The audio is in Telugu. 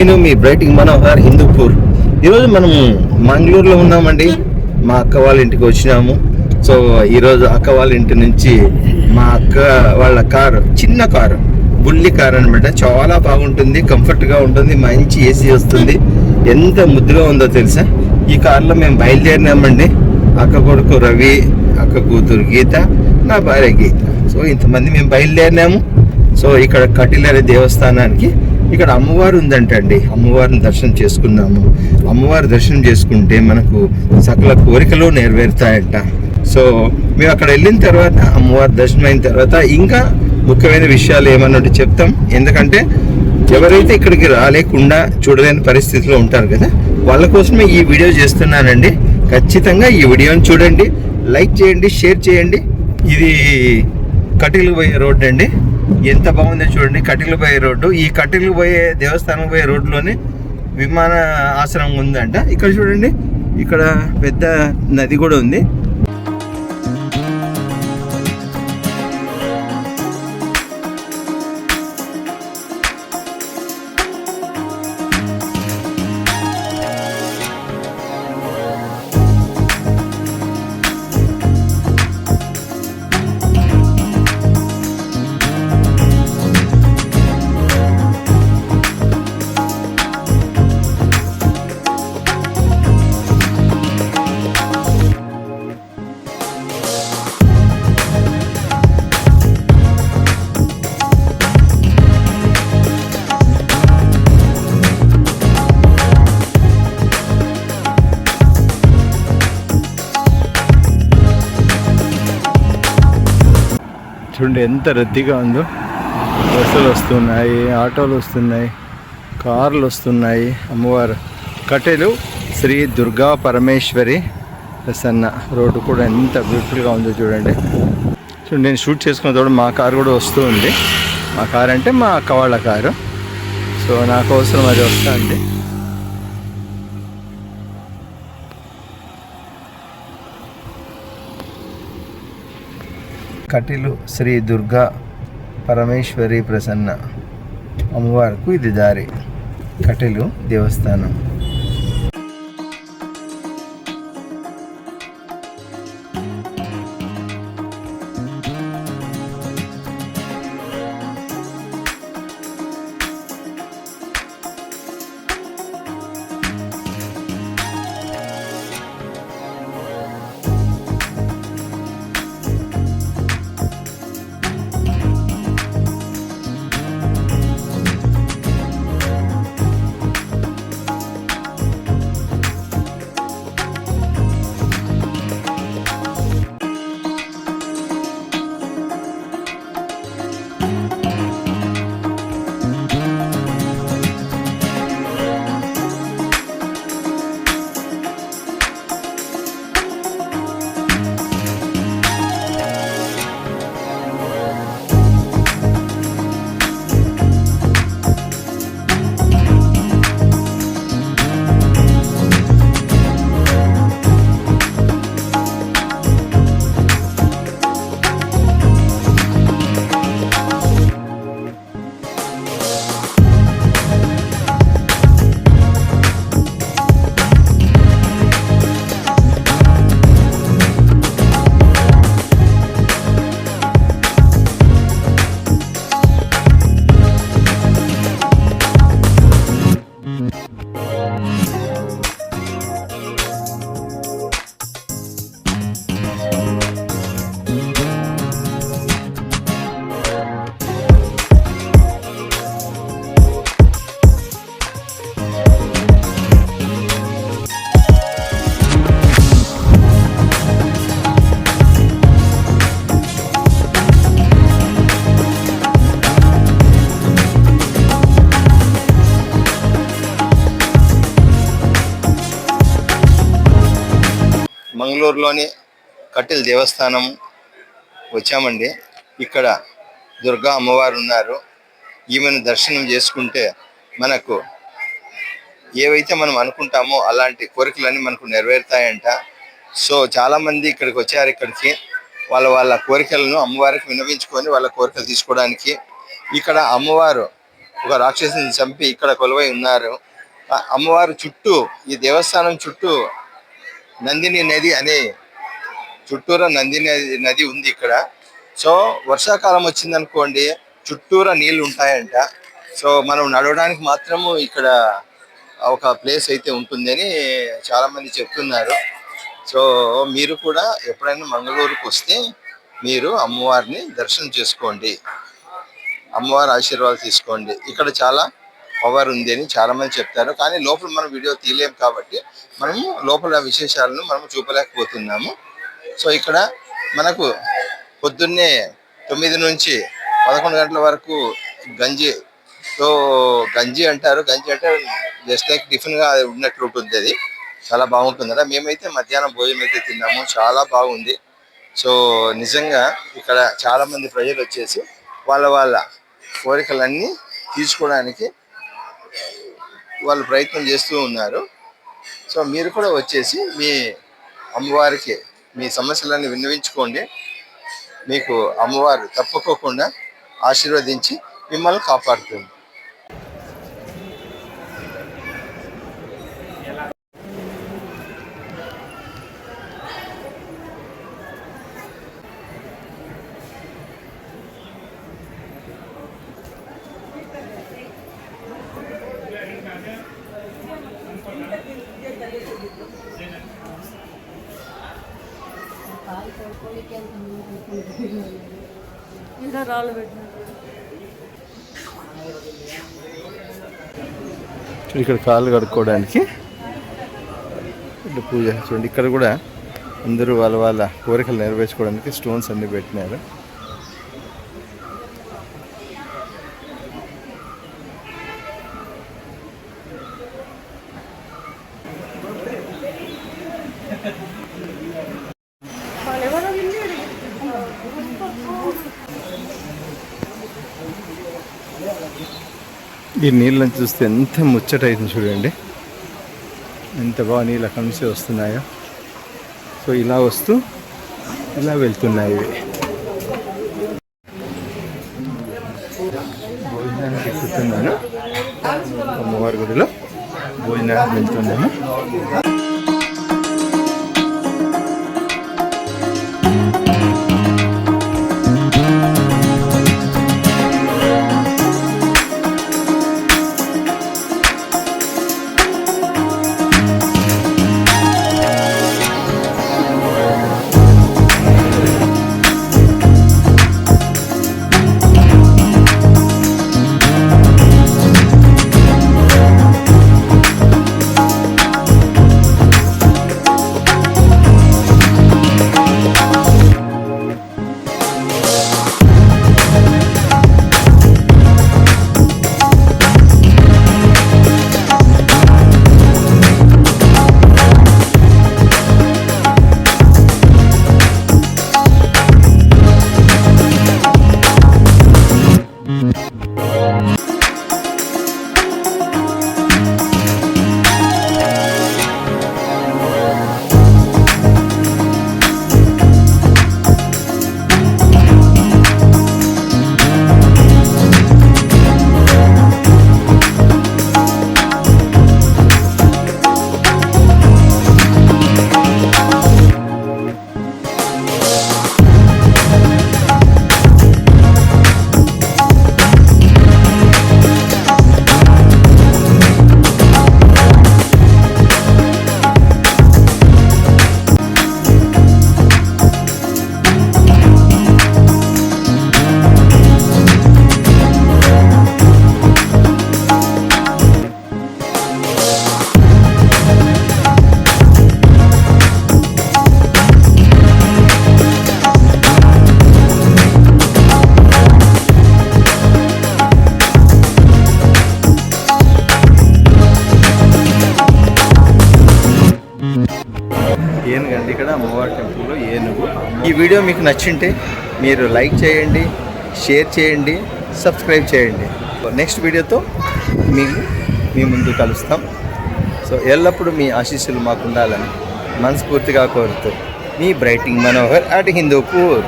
నేను మీ బ్రైటింగ్ మనోహర్ హిందూపూర్. ఈరోజు మనం మంగళూరులో ఉన్నామండి. మా అక్క వాళ్ళ ఇంటికి వచ్చినాము. సో ఈరోజు అక్క వాళ్ళ ఇంటి నుంచి మా అక్క వాళ్ళ కారు, చిన్న కారు, బుల్లి కారు అనమాట. చాలా బాగుంటుంది, కంఫర్ట్గా ఉంటుంది, మంచి ఏసీ వస్తుంది. ఎంత ముద్దుగా ఉందో తెలుసా. ఈ కారులో మేము బయలుదేరినామండి. అక్క కొడుకు రవి, అక్క కూతురు గీత, నా భార్య గీత. సో ఇంతమంది మేము బయలుదేరినాము. సో ఇక్కడ కటిలరి దేవస్థానానికి, ఇక్కడ అమ్మవారు ఉందంటండి. అమ్మవారిని దర్శనం చేసుకున్నాము. అమ్మవారి దర్శనం చేసుకుంటే మనకు సకల కోరికలు నెరవేరుతాయంట. సో మేము అక్కడ వెళ్ళిన తర్వాత, అమ్మవారి దర్శనం అయిన తర్వాత ఇంకా ముఖ్యమైన విషయాలు ఏమన్నట్టు చెప్తాం. ఎందుకంటే ఎవరైతే ఇక్కడికి రాలేకుండా చూడలేని పరిస్థితిలో ఉంటారు కదా, వాళ్ళ కోసమే ఈ వీడియో చేస్తున్నానండి. ఖచ్చితంగా ఈ వీడియోని చూడండి, లైక్ చేయండి, షేర్ చేయండి. ఇది కటిలు పోయే రోడ్డు అండి. ఎంత బాగుందో చూడండి. కటిలు పోయే రోడ్డు. ఈ కటిలు పోయే దేవస్థానం పోయే రోడ్లోనే విమాన ఆశ్రమం ఉందంట. ఇక్కడ చూడండి, ఇక్కడ పెద్ద నది కూడా ఉంది. చూడండి ఎంత రద్దీగా ఉందో. బస్సులు వస్తున్నాయి, ఆటోలు వస్తున్నాయి, కార్లు వస్తున్నాయి. అమ్మవారు కటెలు శ్రీ దుర్గా పరమేశ్వరి ప్రసన్న రోడ్డు కూడా ఎంత బ్యూటిఫుల్గా ఉందో చూడండి. చూడండి, నేను షూట్ చేసుకున్న తోడు మా కారు కూడా వస్తూ ఉంది. మా కారు అంటే మా అక్క వాళ్ళ కారు. సో నాకు అవసరం అది వస్తా అండి. కటిలు శ్రీ దుర్గా పరమేశ్వరి ప్రసన్న అమ్మవారికి ఇది దారి. కటిలు దేవస్థానం. మంగళూరులోని కటిల్ దేవస్థానం వచ్చామండి. ఇక్కడ దుర్గా అమ్మవారు ఉన్నారు. ఈమెను దర్శనం చేసుకుంటే మనకు ఏవైతే మనం అనుకుంటామో అలాంటి కోరికలన్నీ మనకు నెరవేరుతాయంట. సో చాలామంది ఇక్కడికి వచ్చారు. ఇక్కడికి వాళ్ళ కోరికలను అమ్మవారికి విన్నవించుకొని వాళ్ళ కోరికలు తీసుకోవడానికి. ఇక్కడ అమ్మవారు ఒక రాక్షసుని చంపి ఇక్కడ కొలువై ఉన్నారు. అమ్మవారు చుట్టూ, ఈ దేవస్థానం చుట్టూ నందిని నది అనే చుట్టూరా నందిని నది ఉంది ఇక్కడ. సో వర్షాకాలం వచ్చిందనుకోండి చుట్టూరా నీళ్ళు ఉంటాయంట. సో మనం నడవడానికి మాత్రము ఇక్కడ ఒక ప్లేస్ అయితే ఉంటుందని చాలా మంది చెప్తున్నారు. సో మీరు కూడా ఎప్పుడైనా మంగళూరుకు వస్తే మీరు అమ్మవారిని దర్శనం చేసుకోండి, అమ్మవారి ఆశీర్వాదాలు తీసుకోండి. ఇక్కడ చాలా పవర్ ఉంది అని చాలా మంది చెప్తారు. కానీ లోపల మనం వీడియో తీయలేము కాబట్టి మనము లోపల విశేషాలను మనం చూపలేకపోతున్నాము. సో ఇక్కడ మనకు పొద్దున్నే 9 నుంచి 11 గంటల వరకు గంజి. సో గంజి అంటారు, గంజి అంటే జస్ట్ లైక్ టిఫిన్గా ఉన్నట్లు ఉంటుంది. అది చాలా బాగుంటుంది కదా. మేమైతే మధ్యాహ్నం భోజనం అయితే తిన్నాము, చాలా బాగుంది. సో నిజంగా ఇక్కడ చాలా మంది ప్రజలు వచ్చేసి వాళ్ళ కోరికలన్నీ తీర్చుకోవడానికి వాళ్ళు ప్రయత్నం చేస్తూ ఉన్నారు. సో మీరు కూడా వచ్చేసి మీ అమ్మవారికి మీ సమస్యలన్నీ విన్నవించుకోండి. మీకు అమ్మవారు తప్పుకోకుండా ఆశీర్వదించి మిమ్మల్ని కాపాడుతుంది. ఇక్కడ కాళ్ళు కడుక్కోవడానికి పూజ చూడండి. ఇక్కడ కూడా అందరూ వాళ్ళ కోరికలు నెరవేర్చుకోవడానికి స్టోన్స్ అన్ని పెట్టినారు. ఈ నీళ్ళని చూస్తే ఎంత ముచ్చట అవుతుంది చూడండి, ఎంత బాగా నీళ్ళు అక్కడి నుంచి వస్తున్నాయో. సో ఇలా వస్తూ ఇలా వెళ్తున్నాయి ఇవి. భోజనానికి ఎక్కుతున్నాను, అమ్మవారి గుడిలో భోజనానికి వెళ్తున్నాను. ఏనుగండి ఇక్కడ అమ్మవారి టెంపుల్లో ఏనుగు. ఈ వీడియో మీకు నచ్చింటే మీరు లైక్ చేయండి, షేర్ చేయండి, సబ్స్క్రైబ్ చేయండి. నెక్స్ట్ వీడియోతో మీ ముందు కలుస్తాం. సో ఎల్లప్పుడూ మీ ఆశీస్సులు మాకు ఉండాలని మనస్ఫూర్తిగా కోరుతూ మీ బ్రైటింగ్ మనోహర్ అట్ హిందూపూర్.